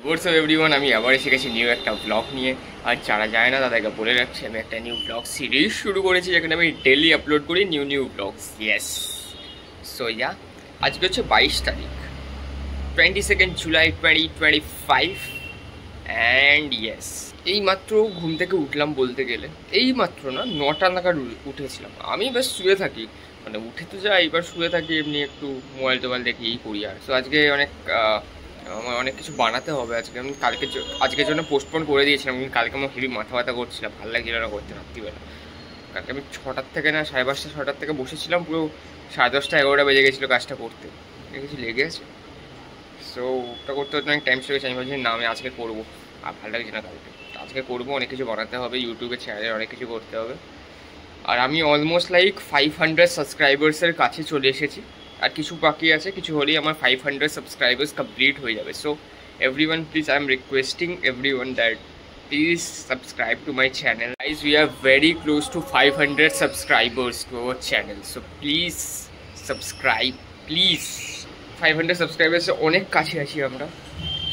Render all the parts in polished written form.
What's up everyone, আমি আবার এসে গেছি নিউ একটা ব্লগ নিয়ে। আর যারা যায় না তাদেরকে বলে রাখছি, আমি একটা নিউ ব্লগ সিরিজ শুরু করেছি যেখানে আমি ডেলি আপলোড করি নিউ ব্লগস। ইয়েস, সো আজকে হচ্ছে 22 তারিখ, 22 জুলাই 2025 অ্যান্ড ইয়েস, এইমাত্র ঘুম থেকে উঠলাম। বলতে গেলে এইমাত্র না, 9টা নাগাদ উঠেছিলাম। আমি বেশ শুয়ে থাকি, মানে উঠে তো যাই, এবার শুয়ে থাকি এমনি একটু মোবাইল টোবাইল দেখেই করি। আর তো আজকে আমার অনেক কিছু বানাতে হবে আজকে। আমি আজকের জন্য পোস্টপোন করে দিয়েছিলাম, কিন্তু কালকে আমার হেভি মাথা ব্যথা করছিলাম, ভালো লাগছিল না করতে রাত্রিবেলা। কালকে আমি 6টার থেকে না 5:30 6টার থেকে বসেছিলাম, পুরো 10:30 11টা বেজে গেছিলো কাজটা করতে। কিছু লেগে আছে, সো ওটা করতে হতে অনেক টাইম লেগেছে। আমি ভাবছি না, আমি আজকে করবো, আর ভালো লাগছে না কালকে। আজকে করবো, অনেক কিছু বানাতে হবে, ইউটিউবে চ্যানেলে অনেক কিছু করতে হবে। আর আমি অলমোস্ট লাইক 500 সাবস্ক্রাইবার্সের কাছে চলে এসেছি। আর কিছু বাকি আছে, কিছু হলেই আমার 500 সাবস্ক্রাইবার্স কমপ্লিট হয়ে যাবে। So everyone please, I am requesting everyone that please subscribe to my channel. Guys, we are very close two 500 subscribers to our channel. So please subscribe, please. 500 সাবস্ক্রাইবার্সে অনেক কাছে আছি আমরা,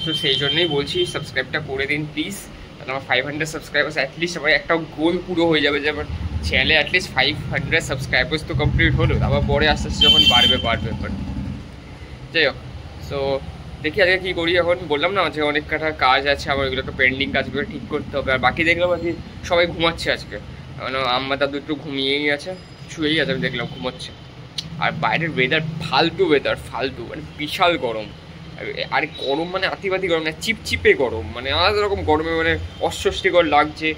সো সেই জন্যই বলছি সাবস্ক্রাইবটা করে দিন প্লিজ। তাহলে আমার 500 সাবস্ক্রাইবার্স অ্যাটলিস্ট আমার একটা গোল পুরো হয়ে যাবে, যে আমার চ্যানেলে অ্যাটলিস্ট 500 সাবস্ক্রাইবার্স তো কমপ্লিট হলো, আবার পরে আস্তে আস্তে যখন বাড়বে। যাই হোক, সো দেখি আজকে কী করি। এখন বললাম না যে অনেক কটা কাজ আছে আমার, ওইগুলো তো পেন্ডিং কাজগুলো ঠিক করতে হবে। আর বাকি দেখলাম আজকে সবাই ঘুমাচ্ছে আজকে, কারণ আম্মা দাদু একটু ঘুমিয়েই আছে, শুয়েই আছে, আমি দেখলাম ঘুমাচ্ছে। আর বাইরের ওয়েদার ফালতু, মানে বিশাল গরম। আর গরম মানে আতিবাতি গরম না, চিপচিপে গরম, মানে আলাদা রকম গরমে মানে অস্বস্তিকর লাগছে।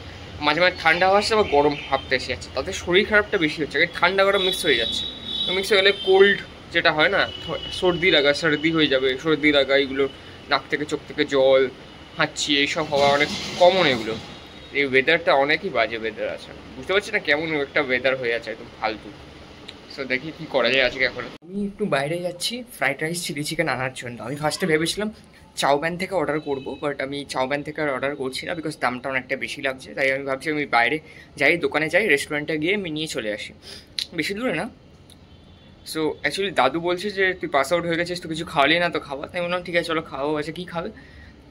মাঝে মাঝে ঠান্ডা হাওয়া আসছে, আবার গরম ভাবতে এসে যাচ্ছে, তাতে শরীর খারাপটা বেশি হচ্ছে। ঠান্ডা গরম মিক্স হয়ে যাচ্ছে, তো মিক্স হয়ে গেলে কোল্ড যেটা হয় না, সর্দি হয়ে যাবে। সর্দি লাগা, এইগুলো নাক থেকে চোখ থেকে জল, হাঁচি, এইসব হওয়া অনেক কমন। এগুলো এই ওয়েদারটা অনেকই বাজে ওয়েদার আছে, বুঝতে পারছি না কেমন একটা ওয়েদার হয়ে আছে, একদম ফালতু। সো দেখি কী করা যায় আজকে। এখন আমি একটু বাইরে যাচ্ছি ফ্রাইড রাইস চিলি চিকেন আনার জন্য। আমি ফার্স্টে ভেবেছিলাম চাউম্যান থেকে অর্ডার করবো, বাট আমি চাউম্যান থেকে আর অর্ডার করছি না, বিকজ দামটা অনেকটা বেশি লাগছে। তাই আমি ভাবছি আমি বাইরে যাই, দোকানে যাই, রেস্টুরেন্টে গিয়ে আমি নিয়ে চলে আসি, বেশি দূরে না। সো অ্যাকচুয়ালি দাদু বলছে যে তুই পাস আউট হয়ে গেছিস, তো কিছু খাওয়ালি না, তো খাওয়া। তাই বললাম ঠিক আছে চলো খাওয়া আছে, কী খাবে?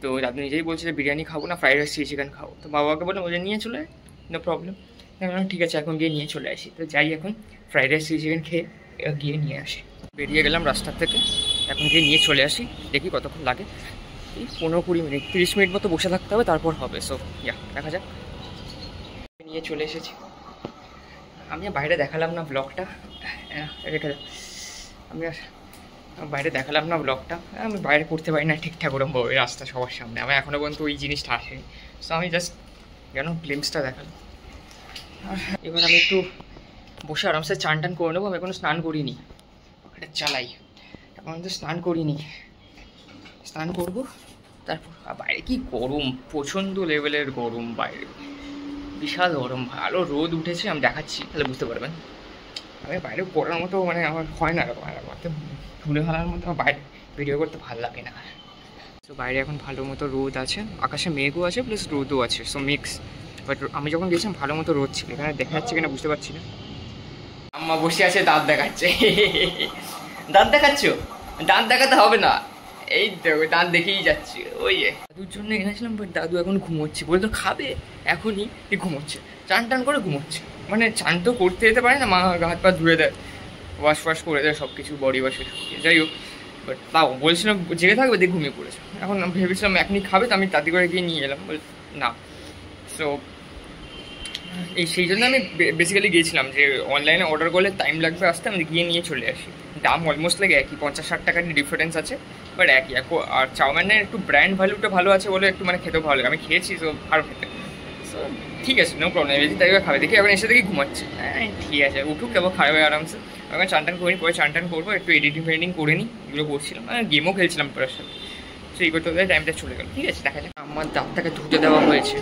তো দাদু নিজেই বলছে যে বিরিয়ানি খাবো না, ফ্রাইড রাইস চিলি চিকেন খাবো। তো বাবাকে বললাম ওই নিয়ে চলে, নো প্রবলেম। তাই বললাম ঠিক আছে, এখন গিয়ে নিয়ে চলে আসি। তো যাই, এখন ফ্রাইড রাইস চিলি চিকেন খেয়ে গিয়ে নিয়ে আসি। বেরিয়ে গেলাম রাস্তার থেকে, এখন গিয়ে নিয়ে চলে আসি। দেখি কতক্ষণ লাগে, এই 15-20 মিনিট, 30 মিনিট মতো বসে থাকতে হবে, তারপর হবে। সো দেখা যাক। নিয়ে চলে এসেছি। আমি বাইরে দেখালাম না ব্লগটা, রেখে আমি আর বাইরে দেখালাম না ব্লগটা। আমি বাইরে করতে পারি না ঠিকঠাক ওরকমভাবে, রাস্তা সবার সামনে। আমার এখনও পর্যন্ত ওই জিনিসটা আসেনি। সো আমি জাস্ট গ্লিমসটা দেখালাম। আর এবার আমি একটু বসে আরামসে চান টান করে নেবো। আমি এখনও স্নান করিনি, এটা চালাই, এখন তো স্নান করিনি, স্নান করবো তারপর। আর বাইরে কি গরম, প্রচণ্ড লেভেলের গরম বাইরে, বিশাল গরম। ভালো রোদ উঠেছে, আমি দেখাচ্ছি তাহলে বুঝতে পারবেন। আমি বাইরে করার মতো মানে আমার হয় না, আমার তো ধুলে ফেলার মতো আমার বাইরে ভিডিও করতে ভালো লাগে না। তো বাইরে এখন ভালো মতো রোদ আছে, আকাশে মেঘও আছে প্লাস রোদও আছে, সো মিক্স। বাট আমি যখন গেছিলাম ভালো মতো রোদ ছিল। এখানে দেখা যাচ্ছে কিনা বুঝতে পারছি না। আম্মা বসে আছে, দাঁত দেখাচ্ছে। দাঁত দেখাচ্ছ? দাঁত দেখাতে হবে না, এই দেখো দাঁত দেখেই যাচ্ছে। ওই দাদুর জন্য এনেছিলাম, বাট দাদু এখন ঘুমোচ্ছে। বলতো খাবে এখনই, ঘুমোচ্ছে, চান টান করে ঘুমোচ্ছে। মানে চান তো করতে যেতে পারে না, মা হাত পা ধুয়ে দেয়, ওয়াশ করে দেয় সব কিছু, বডি ওয়াশ। যাই হোক, বাট তাও বলছিলাম জেগে থাকবে, দিয়ে ঘুমিয়ে পড়েছে। এখন ভেবেছিলাম এখনই খাবে, তো আমি তাড়াতাড়ি করে গিয়ে নিয়ে এলাম, না। সো সেই জন্য আমি বেসিক্যালি গিয়েছিলাম যে অনলাইনে অর্ডার করলে টাইম লাগবে আসতে, আমি গিয়ে নিয়ে চলে আসি। দাম অলমোস্ট লাগে একই, 50-60 টাকার ডিফারেন্স আছে, বাট একই। আর চাউমিনের একটু ব্র্যান্ড ভ্যালুটা ভালো আছে বলে একটু মানে খেতেও ভালো লাগে। আমি খেয়েছি, তো আরও খেতে। সো ঠিক আছে, নো প্রবলেম। বেশি তাই খাবে দেখি। এখন এসে দেখি ঘুমাচ্ছে। হ্যাঁ ঠিক আছে, উঠুক, কেবল খাবে আরামসে। এখন চান টান করিনি, পরে চান টান করবো, একটু এডিটিং করে নিই, এগুলো করছিলাম। গেমও খেলছিলাম পরের সাথে। সো এই করতে করতে টাইমটা চলে গেল। ঠিক আছে, দেখা যাক। আমার দাঁতটাকে ধুতে দেওয়া হয়েছে।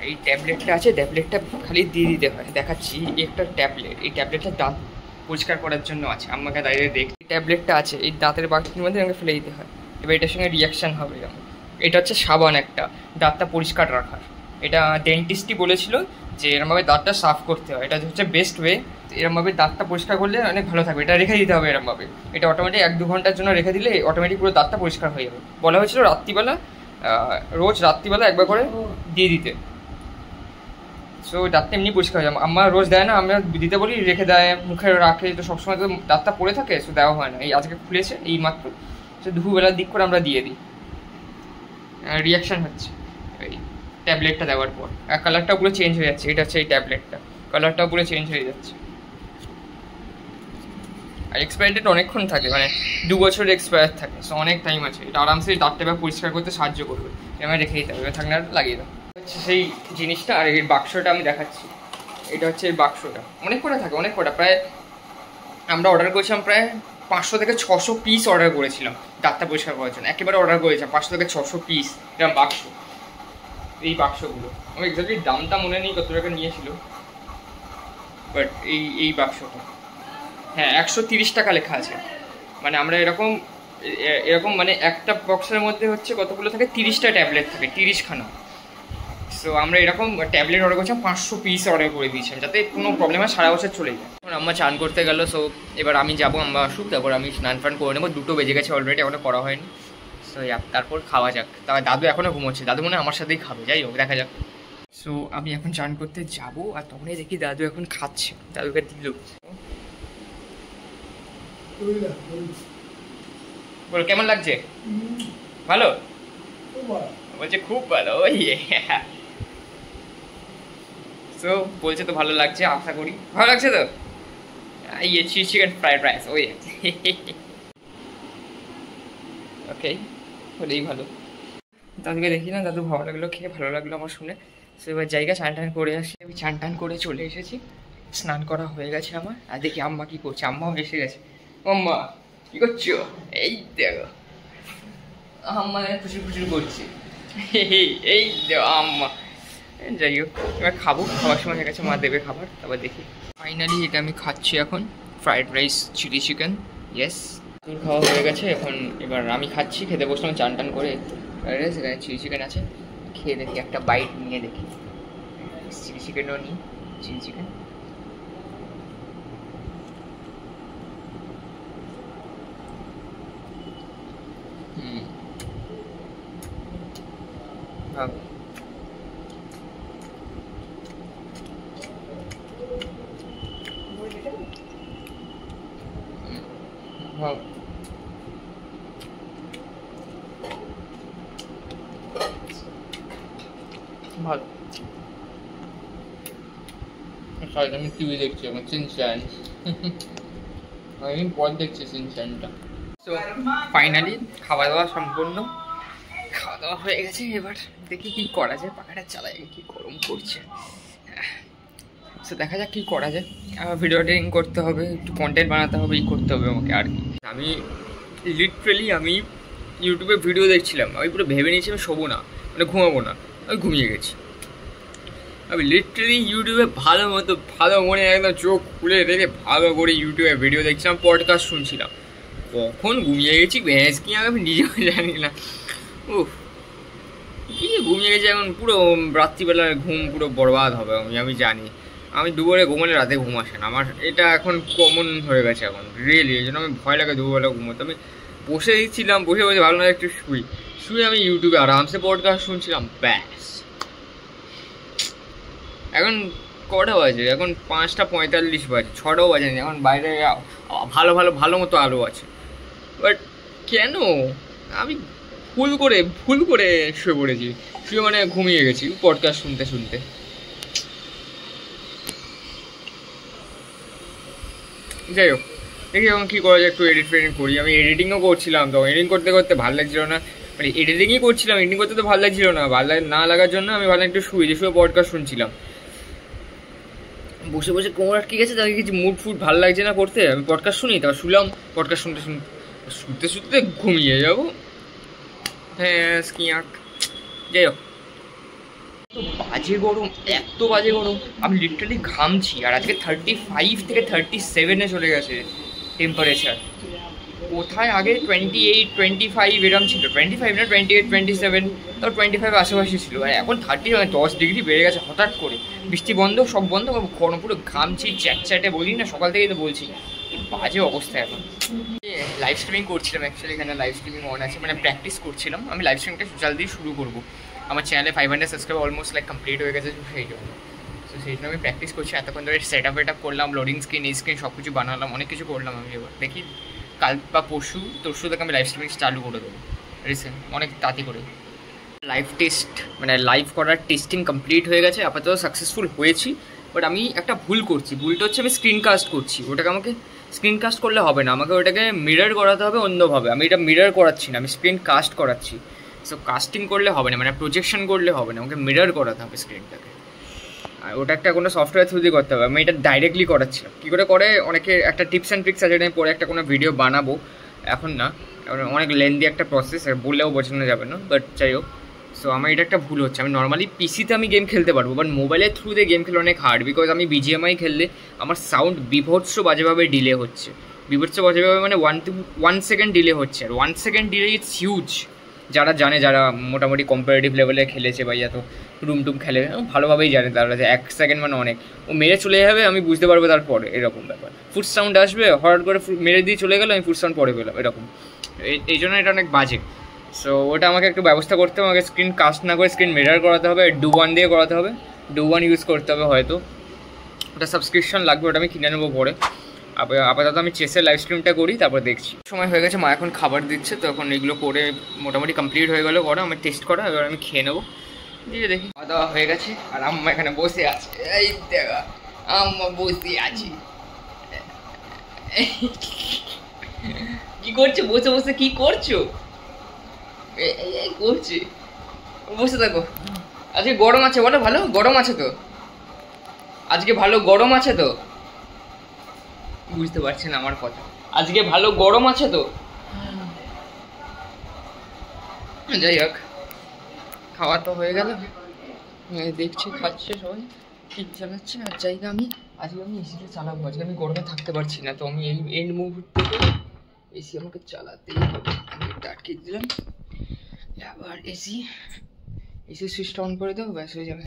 এই ট্যাবলেটটা আছে, ট্যাবলেটটা খালি দিয়ে দিতে হয়। দেখাচ্ছি, একটা ট্যাবলেট, এই ট্যাবলেটটা দাঁত পরিষ্কার করার জন্য আছে। আমাকে দাঁড়িয়ে দেখ, ট্যাবলেটটা আছে এই দাঁতের বাটির মধ্যে, আমাকে ফেলে দিতে হয়। এবার এটার সঙ্গে রিয়াকশান হবে। এটা হচ্ছে সাবান একটা, দাঁতটা পরিষ্কার রাখার। এটা ডেন্টিস্টই বলেছিল যে এরমভাবে দাঁতটা সাফ করতে হয়, এটা হচ্ছে বেস্ট ওয়ে। এরমভাবে দাঁতটা পরিষ্কার করলে অনেক ভালো থাকবে। এটা রেখে দিতে হবে এরমভাবে, এটা অটোমেটিক 1-2 ঘন্টার জন্য রেখে দিলে অটোমেটিক পুরো দাঁতটা পরিষ্কার হয়ে যাবে। বলা হয়েছিল রাত্রিবেলা রোজ রাত্রিবেলা একবার করে দিয়ে দিতে। সো দাঁতটা এমনি পরিষ্কার হয়ে যায়। আমার রোজ দেয় না, আমরা দিতে বলি, রেখে দেয়, মুখে রাখে, তো সবসময় তো দাঁতটা পড়ে থাকে, সো দেওয়া হয় না। এই আজকে খুলেছে এই মাত্র, সো দুপুরবেলার দিক করে আমরা দিয়ে দিই। রিয়াকশান হচ্ছে এই ট্যাবলেটটা দেওয়ার পর, কালারটাও পুরো চেঞ্জ হয়ে যাচ্ছে। এটা হচ্ছে এই ট্যাবলেটটা, কালারটাও পুরো চেঞ্জ হয়ে যাচ্ছে। আর এক্সপায়ার ডেট অনেকক্ষণ থাকে, মানে 2 বছরের এক্সপায়ার থাকে, সো অনেক টাইম আছে। এটা আরামসে দাঁতটা এবার পরিষ্কার করতে সাহায্য করবে। এবার রেখে দিতে হবে, থাকলে আর লাগিয়ে দাও। হচ্ছে সেই জিনিসটা। আর এই বাক্সটা আমি দেখাচ্ছি, এটা হচ্ছে এই বাক্সটা। অনেক কটা থাকে, অনেক কটা, প্রায় আমরা অর্ডার করেছিলাম প্রায় 500 থেকে 600 পিস অর্ডার করেছিলাম দাঁতটা পরিষ্কার করার জন্য। একেবারে অর্ডার করেছিলাম 500 থেকে 600 পিস এরকম বাক্স। এই বাক্সগুলো আমার এক্স্যাক্টলি দামটা মনে নেই কত টাকা নিয়েছিল, বাট এই বাক্সটা হ্যাঁ 130 টাকা লেখা আছে। মানে আমরা এরকম মানে একটা বক্সের মধ্যে হচ্ছে কতগুলো থাকে, 30টা ট্যাবলেট থাকে, 30খানা। সো আমরা এরকম ট্যাবলেট অর্ডার করছিলাম, 500 পিস অর্ডার করে দিয়েছিলাম, যাতে কোনো প্রবলেম হয়, সারা বছর চলে যায়। এখন আম্মা চান করতে গেল, সো এবার আমি যাবো, আম্মা আসুক, তারপর আমি স্নান ফান করে নেবো। 2টো বেজে গেছে অলরেডি, এখনো করা হয়নি। সো তারপর খাওয়া যাক। তবে দাদু এখনও ঘুমোচ্ছে, দাদু মনে হয় আমার সাথেই খাবে, যাই হোক দেখা যাক। সো আমি এখন চান করতে যাবো, আর তখনই দেখি দাদু এখন খাচ্ছে। দাদুকে দিল, বলো কেমন লাগছে? ভালো বলছে, খুব ভালো। ওই সো বলছে তো ভালো লাগছে, আশা করি ভালো লাগছে তো। ইয়ে চিকেন ফ্রাইড রাইস, ওই ওকে, হলেই ভালো। দাদুকে দেখি না, দাদু ভালো লাগলো খেয়ে, ভালো লাগলো আমার শুনে। সো এবার জায়গা চান টান করে আসি। আমি চান টান করে চলে এসেছি, স্নান করা হয়ে গেছে আমার। আর দেখি আম্মা কি করছে, আম্মাও এসে গেছে। আম্মা কি করছো? এই দেখো আম্মা খুশি খুশি করছে, এই দেখো আম্মা। যাই হোক, এবার খাবো, খাওয়ার সময় হয়ে গেছে, মা দেবে খাবার, তারপর দেখি। ফাইনালি এটা আমি খাচ্ছি এখন, fried rice chilli chicken. Yes, তোর খাওয়া হয়ে গেছে এখন। এবার আমি খাচ্ছি, খেতে বসলাম চান টান করে। ফ্রাইড রাইস, এখানে চিলি চিকেন আছে, খেয়ে দেখি, একটা বাইট নিয়ে দেখি। চিলি চিকেনও নিই, চিলি চিকেন। ভালো। আমি টিভি দেখছি এখন, সিনচ্যান। আমি পর দেখছি সিনচ্যানটা। তো ফাইনালি খাওয়া দাওয়া সম্পূর্ণ, খাওয়া দাওয়া হয়ে গেছে। এবার দেখি কি করা যায়, পাখাটা চালাই, কি গরম করছে। তো দেখা যাক কি করা যায়। ভিডিও এডিটিং করতে হবে, একটু কন্টেন্ট বানাতে হবে, এই করতে হবে আমাকে আর কি। আমি লিটারেলি আমি ইউটিউবে ভিডিও দেখছিলাম, আমি পুরো ভেবে নিয়েছি আমি শোবো না, মানে ঘুমাবো না, আমি ঘুমিয়ে গেছি। আমি লিটারেলি ইউটিউবে ভালো মনে একদম চোখ খুলে রেখে ভালো করে ইউটিউবে ভিডিও দেখছিলাম, পডকাস্ট শুনছিলাম। কখন ঘুমিয়ে গেছি ভ্যাঁস কি আমি নিজেও জানি না। উফ, কি ঘুমিয়ে গেছি এখন, পুরো রাত্রিবেলার ঘুম পুরো বরবাদ হবে আমি জানি। আমি দুপুরে ঘুমালে রাতে ঘুম আসে না আমার, এটা এখন কমন হয়ে গেছে এখন রিয়েলি। এই জন্য আমি ভয় লাগে দুপুরবেলা ঘুমোতে। আমি বসে দিচ্ছিলাম, বসে ভালো লাগে একটু শুয়ে আমি ইউটিউবে আরামসে পডকাস্ট শুনছিলাম, ব্যাস। এখন কটা বাজে? এখন 5:45 বাজে, 6টাও বাজেনি এখন। বাইরে ভালো মতো আলো আছে, বাট কেন আমি ভুল করে শুয়ে পড়েছি, শুয়ে মানে ঘুমিয়ে গেছি পডকাস্ট শুনতে। যাই হোক, দেখি এখন কী করা যায়, একটু এডিট করি। আমি এডিটিংও করছিলাম, তো এডিটিং করতে ভালো লাগছিল না, মানে এডিটিংই করছিলাম, এডিটিং করতে তো ভালো লাগছিল না। না লাগার জন্য আমি ভালো একটু শুয়ে পডকাস্ট শুনছিলাম, বসে কোমর আটকে গেছে। তাকে কিছু মুড ভালো লাগছে না করতে, আমি পডকাস্ট শুনি, তারপর শুনলাম পডকাস্ট শুনতে ঘুমিয়ে যাবো। হ্যাঁ স্কিয়াক। যাই হোক, এত বাজে গরম, আমি লিটারালি ঘামছি। আর আজকে 35 থেকে 37-এ চলে গেছে টেম্পারেচার। কোথায় আগে 28, 25 এরম ছিল, 25 না 28, 27, তারপর 25 আশেপাশে ছিল। আর এখন 30, 10 ডিগ্রি বেড়ে গেছে হঠাৎ করে। বৃষ্টি বন্ধ, সব বন্ধ, গরম পুরো ঘামছি, চ্যাটে বলি না, সকাল থেকেই তো বলছি, বাজে অবস্থা এখন। লাইভ স্ট্রিমিং করছিলাম অ্যাকচুয়ালি, এখানে লাইভ স্ট্রিমিং অন আছে, মানে প্র্যাকটিস করছিলাম। আমি লাইভ স্ট্রিমিংটা জলদি শুরু করবো, আমার চ্যানেলে 500 সাবস্ক্রাইব অলমোস্ট লাইক কমপ্লিট হয়ে গেছে, সেই জন্য। তো সেই জন্য আমি প্র্যাকটিস করছি, এতক্ষণ ধরে সেট আপ করলাম, লোডিং স্ক্রিন এই স্ক্রিন সব কিছু বানালাম, অনেক কিছু করলাম। আমি এবার দেখি কাল বা পরশু থেকে আমি লাইভ স্ট্রিমিং চালু করে দেবো রিসেন্ট, অনেক তাড়াতাড়ি করে। লাইভ টেস্ট মানে লাইভ করার টেস্টিং কমপ্লিট হয়ে গেছে, আপাতত সাকসেসফুল হয়েছি। বাট আমি একটা ভুল করছি, ভুলটা হচ্ছে আমি স্ক্রিন কাস্ট করছি। ওটাকে আমাকে স্ক্রিন কাস্ট করলে হবে না, আমাকে ওটাকে মিরর করাতে হবে অন্যভাবে। আমি এটা মিরর করাচ্ছি না, আমি স্ক্রিন কাস্ট করাচ্ছি। সো কাস্টিং করলে হবে না, মানে প্রজেকশন করলে হবে না, আমাকে মিরর করাতে হবে স্ক্রিনটাকে। আর ওটা একটা কোনো সফটওয়্যার থ্রু দিয়ে করতে হবে, আমি এটা ডাইরেক্টলি করাচ্ছিলাম। কী করে অনেকে একটা টিপস অ্যান্ড ট্রিক্স আছে, এটা আমি পরে একটা কোনো ভিডিও বানাবো, এখন না, অনেক লেন্দি একটা প্রসেস, আর বললেও বোঝানো যাবে না, বাট যাই হোক। সো আমার এটা একটা ভুল হচ্ছে, আমি নর্মালি পিসিতে আমি গেম খেলতে পারবো, বাট মোবাইলের থ্রু দিয়ে গেম খেলে অনেক হার্ড, বিকজ আমি বিজিএমআই খেললে আমার সাউন্ড বিভৎস বাজেভাবে ডিলে হচ্ছে, বিভৎস বাজেভাবে মানে 1 সেকেন্ড ডিলে হচ্ছে। আর 1 সেকেন্ড ডিলে ইটস হিউজ। যারা জানে, যারা মোটামুটি কম্পারেটিভ লেভেলে খেলেছে বা এত টুম খেলে, ভালোভাবেই জানে তারা যে 1 সেকেন্ড মানে অনেক। ও মেরে চলে যাবে, আমি বুঝতে পারবো তারপরে, এরকম ব্যাপার। ফুট সাউন্ড আসবে, হঠাৎ করে মেরে দিয়ে চলে গেলো, আমি ফুট সাউন্ড পরে পেলাম, এরকম। এই জন্য এটা অনেক বাজে। সো ওটা আমাকে একটু ব্যবস্থা করতে হবে, আমাকে স্ক্রিন কাস্ট না করে স্ক্রিন মিরর করাতে হবে, ডু ওয়ান দিয়ে করাতে হবে, ডু ওয়ান ইউজ করতে হবে হয়তো। ওটা সাবস্ক্রিপশন লাগবে, ওটা আমি কিনে নেবো পরে। আপাতত আমি চেসের লাইভ স্ট্রিমটা করি, তারপর দেখছি। সময় হয়ে গেছে, মা এখন খাবার দিচ্ছে, তো এখন এগুলো করে মোটামুটি কমপ্লিট হয়ে গেলো করা, আমার টেস্ট করা। এবার আমি খেয়ে নেবো, দিয়ে দেখি। খাওয়া দাওয়া হয়ে গেছে, আর আম্মা এখানে বসে আছে, এই দেখা আম্মা বসে আছি। কি করছো বসে বসে, কি করছো? এই করছি, বসে থাকো। আজকে গরম আছে বলো, ভালো গরম আছে তো, আজকে ভালো গরম আছে তো, বুঝতে পারছেন আমার কথা, আজকে ভালো গরম আছে তো। যাই হোক, খাওয়া তো হয়ে গেল, দেখছি খাচ্ছে সবাই, ঠিক চালাচ্ছে। আর জায়গা আজকে আমি এসিটা চালাবো, আজকে আমি গরমে থাকতে পারছি না, তো আমি এই এন্ড মুহূর্তে এসি আমাকে চালাতেই হবে। আমি এটা আটকে দিলাম, আবার এসি সুইচটা অন করে দেবো, ব্যাস হয়ে যাবে।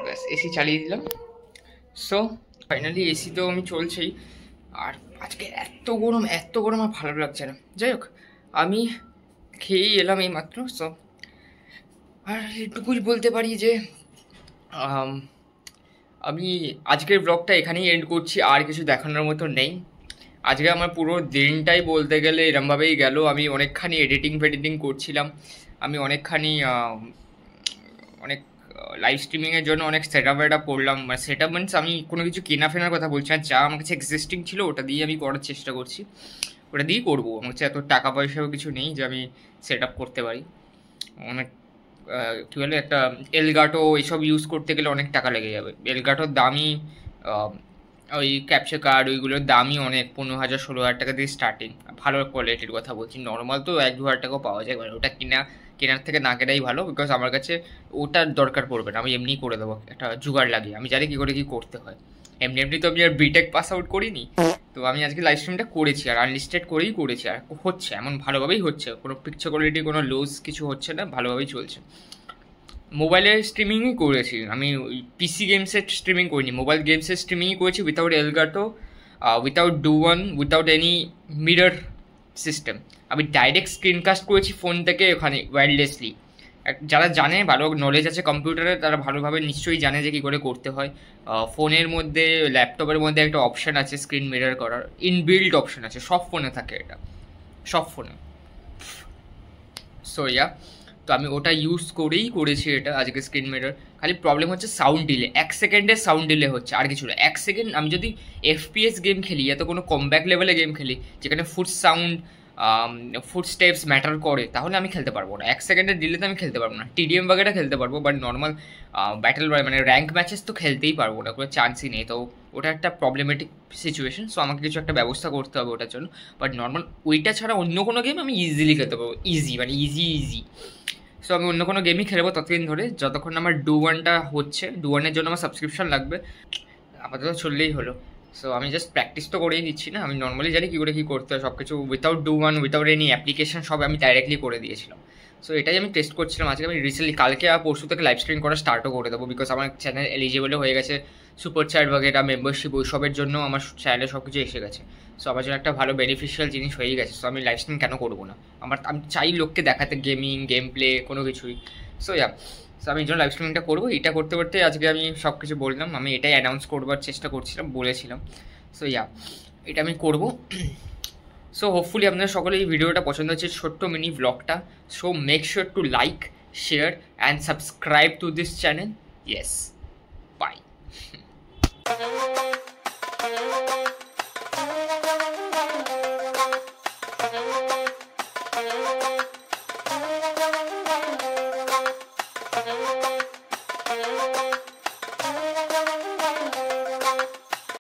ব্যাস এসি চালিয়ে দিলাম। সো ফাইনালি এসি তো আমি চলছেই। আর আজকে এত গরম আর ভালো লাগছে না। যাই হোক, আমি খেয়েই এলাম এই মাত্র। সো আর এটুকুই বলতে পারি যে আমি আজকের ব্লগটা এখানেই এন্ড করছি, আর কিছু দেখানোর মতো নেই। আজকে আমার পুরো দিনটাই বলতে গেলে এরমভাবেই গেল। আমি অনেকখানি এডিটিং করছিলাম, আমি অনেক লাইভ স্ট্রিমিংয়ের জন্য অনেক সেট আপ করলাম। মানে সেট আপ মিনস আমি কোনো কিছু কেনাফেনার কথা বলছি না, যা আমার কাছে এক্সিস্টিং ছিল ওটা দিয়ে আমি করার চেষ্টা করছি, ওটা দিয়েই করবো। আমার কাছে এত টাকা পয়সাও কিছু নেই যে আমি সেট আপ করতে পারি। অনেক কী বলে, একটা এলগাটো এইসব ইউজ করতে গেলে অনেক টাকা লেগে যাবে। এলগাটোর দামই ওই ক্যাপচার কার্ড ওইগুলোর দামই অনেক, 15,000-16,000 টাকা দিয়ে স্টার্টিং। ভালো কোয়ালিটির কথা বলছি, নর্মাল তো 1-2,000 টাকাও পাওয়া যায়। এবার ওটা কেনার থেকে না কেনাই ভালো, বিকজ আমার কাছে ওটার দরকার পড়বে না, আমি এমনি করে দেবো একটা জোগাড় লাগিয়ে। আমি জানি কী করে কী করতে হয়, এমনি তো আমি আর বিটেক পাস আউট করিনি। তো আমি আজকে লাইভ স্ট্রিমটা করেছি, আর আনলিস্টেড করেই করেছি, আর হচ্ছে এমন ভালোভাবেই হচ্ছে, কোনো পিকচার কোয়ালিটি কোনো লুজ কিছু হচ্ছে না, ভালোভাবেই চলছে। মোবাইলের স্ট্রিমিংই করেছি আমি, পিসি গেমসের স্ট্রিমিং করিনি, মোবাইল গেমসের স্ট্রিমিংই করেছি, উইথাউট এলগাটো, উইথাউট ডু ওয়ান, উইথাউট এনি মিরর সিস্টেম। আমি ডাইরেক্ট স্ক্রিনকাস্ট করেছি ফোন থেকে ওখানে ওয়্যারলেসলি। যারা জানে, ভালো নলেজ আছে কম্পিউটারে, তারা ভালোভাবে নিশ্চয়ই জানে যে কী করে করতে হয়। ফোনের মধ্যে, ল্যাপটপের মধ্যে একটা অপশান আছে স্ক্রিন মিরর করার, ইনবিল্ট অপশান আছে, সব ফোনে থাকে এটা, সব ফোনে। সো ইয়া, তো আমি ওটা ইউজ করেই করেছি এটা আজকে স্ক্রিন মিরর। খালি প্রবলেম হচ্ছে সাউন্ড ডিলে, 1 সেকেন্ডের সাউন্ড ডিলে হচ্ছে, আর কিছু না। 1 সেকেন্ড, আমি যদি FPS গেম খেলি, এত কোনো কমব্যাক লেভেলে গেম খেলি যেখানে foot sound, foot steps matter করে, তাহলে আমি খেলতে পারবো না। 1 সেকেন্ডের ডিলেতে আমি খেলতে পারবো না। TDM বাগেটা খেলতে পারবো, বাট নর্মাল ব্যাটেল মানে র্যাঙ্ক ম্যাচেস তো খেলতেই পারবো না, কোনো চান্সই নেই। তো ওটা একটা প্রবলেমেটিক সিচুয়েশন। সো আমাকে কিছু একটা ব্যবস্থা করতে হবে ওটার জন্য। বাট নর্মাল ওইটা ছাড়া অন্য কোনো গেম আমি ইজিলি খেলতে পারবো, ইজি। সো আমি অন্য কোনো গেমই খেলবো ততদিন ধরে, যতক্ষণ আমার ডু ওয়ানটা হচ্ছে। ডু ওয়ানের জন্য আমার সাবস্ক্রিপশন লাগবে, আপাতত চললেই হলো। সো আমি জাস্ট প্র্যাকটিস তো করেই দিচ্ছি না, আমি নর্মালি জানি কী করে কী করতে হয় সব কিছু। উইথাউট ডু ওয়ান, উইথাউট এনি অ্যাপ্লিকেশন, সব আমি ডাইরেক্টলি করে দিয়েছিলাম। সো এটাই আমি টেস্ট করছিলাম আজকে। আমি রিসেন্টলি কালকে আর পরশু থেকে লাইভ স্ট্রিম করা স্টার্টও করে দেবো, বিকজ আমার চ্যানেল এলিজিবলও হয়ে গেছে। সুপার চ্যাট বাগেরা মেম্বারশিপ ওইসবের জন্য আমার চ্যানেলে সব কিছু এসে গেছে। সো আমার জন্য একটা ভালো বেনিফিশিয়াল জিনিস হয়ে গেছে। সো আমি লাইভ স্ট্রিম কেন করবো না? আমি চাই লোককে দেখাতে গেম প্লে কোনো কিছুই। সো সো আমি এই জন্য লাইভ স্ট্রিমিংটা করবো। এটা করতে করতে আজকে আমি সব কিছু বললাম, আমি এটাই অ্যানাউন্স করবার চেষ্টা করছিলাম, বলেছিলাম। সো এটা আমি করবো। সো হোপফুলি আপনারা সকলে এই ভিডিওটা পছন্দ হচ্ছে, ছোট্ট মিনি ব্লগটা। So make sure to like, share and subscribe to this channel. Yes, by.